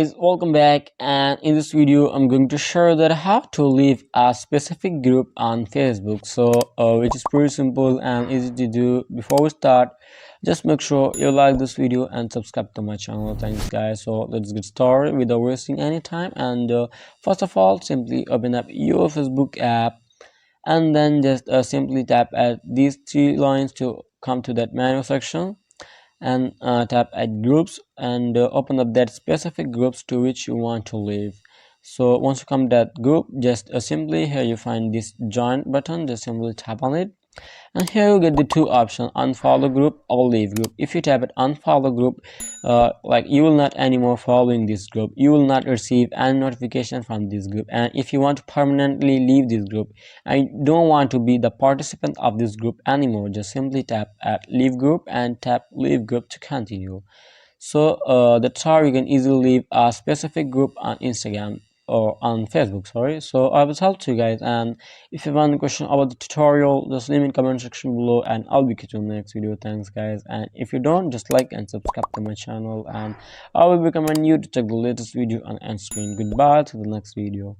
guys, welcome back, and in this video I'm going to share that how to leave a specific group on Facebook. Which is pretty simple and easy to do. Before we start, just make sure you like this video and subscribe to my channel. Thanks guys. So let's get started without wasting any time. And first of all, simply open up your Facebook app and then just simply tap at these three lines to come to that menu section, and tap at groups and open up that specific groups to which you want to leave. So once you come to that group, just simply here you find this join button, just simply tap on it, and here you get the two options: unfollow group or leave group. If you tap it unfollow group, like you will not anymore following this group, you will not receive any notification from this group. And if you want to permanently leave this group and don't want to be the participant of this group anymore, just simply tap at leave group and tap leave group to continue. That's how you can easily leave a specific group on Instagram or on Facebook, sorry. So I was helped you guys, and if you have any question about the tutorial, just leave in comment section below and I'll be catching you in the next video. Thanks guys, and if you don't, just like and subscribe to my channel, and I will recommend you to check the latest video on end screen. Goodbye to the next video.